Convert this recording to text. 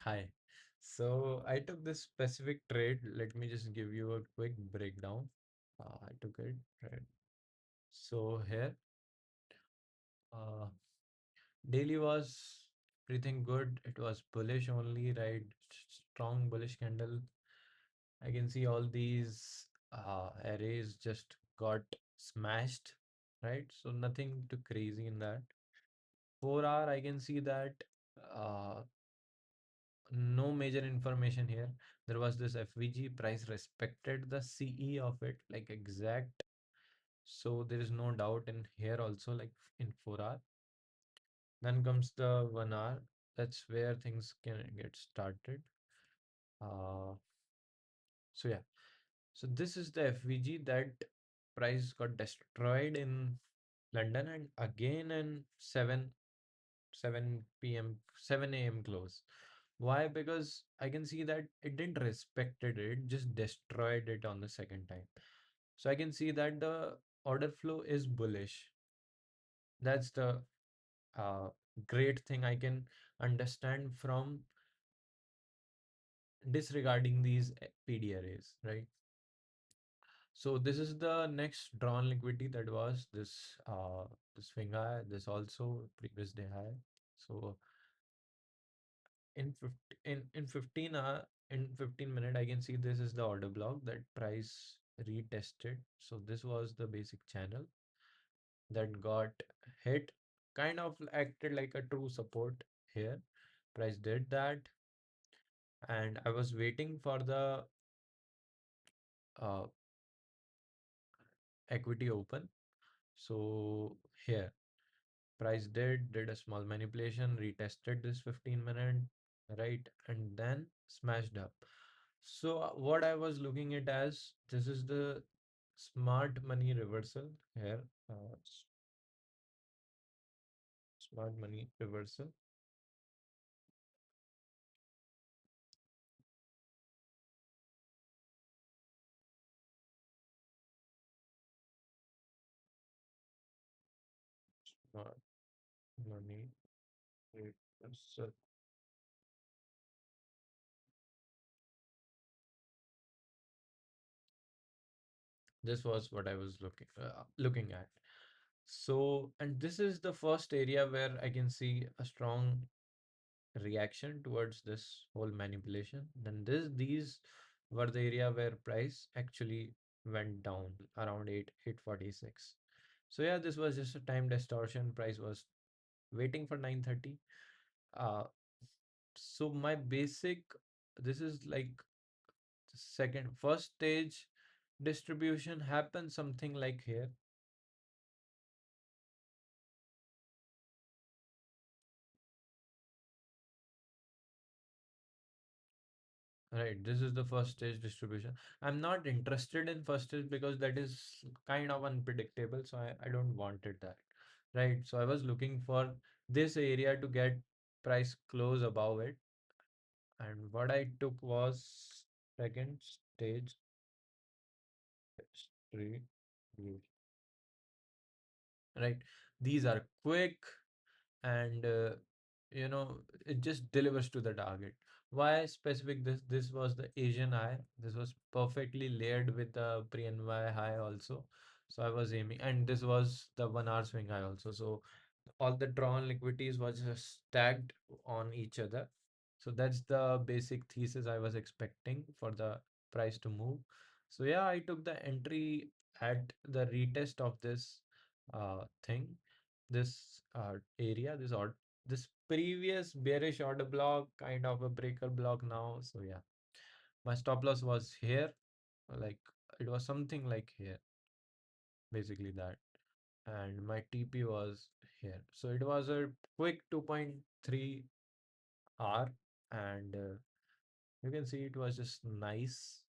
Hi. So I took this specific trade. Let me just give you a quick breakdown. I took it. Right. So here, uh, daily was everything good. It was bullish only, right? Strong bullish candle. I can see all these arrays just got smashed, right? So nothing too crazy in that. 4 hour, I can see that uh, no major information here. There was this FVG price respected the CE of it, like exact. So there is no doubt in here also, like in 4 hour. Then comes the 1 hour. That's where things can get started. Uh, so yeah. So this is the FVG that price got destroyed in London and again in 7 p.m. 7 a.m. close. Why? Because I can see that it didn't respected it, just destroyed it on the second time. So I can see that the order flow is bullish. That's the uh, great thing I can understand from disregarding these PD arrays, right? So this is the next drawn liquidity that was this swing high, this also previous day high. So in 50, in 15 hour in 15 minute I can see this is the order block that price retested. So this was the basic channel that got hit, kind of acted like a true support here. Price did that, and I was waiting for the uh, equity open. So here price did a small manipulation, retested this 15 minute, right, and then smashed up. So what I was looking at as, this is the smart money reversal here. Smart money reversal. Smart money reversal. This was what I was looking at. So, and this is the first area where I can see a strong reaction towards this whole manipulation. Then these were the area where price actually went down around 846. So yeah, this was just a time distortion. Price was waiting for 930. Uh, so my basic, this is like second first stage distribution happens something like here. Right, this is the first stage distribution. I'm not interested in first stage because that is kind of unpredictable, so I don't wanted that. Right, so I was looking for this area to get price close above it, and what I took was second stage distribution. Right, these are quick, and it just delivers to the target. Why specific? This was the Asian high. This was perfectly layered with the pre-NY high also. So I was aiming, and this was the 1 hour swing high also. So all the drawn liquidities was just stacked on each other. So that's the basic thesis I was expecting for the price to move. So yeah, I took the entry at the retest of this thing, this area, this previous bearish order block, kind of a breaker block now. So yeah, my stop loss was here, like it was something like here, basically that, and my TP was here. So it was a quick 2.3 hour, and you can see it was just nice.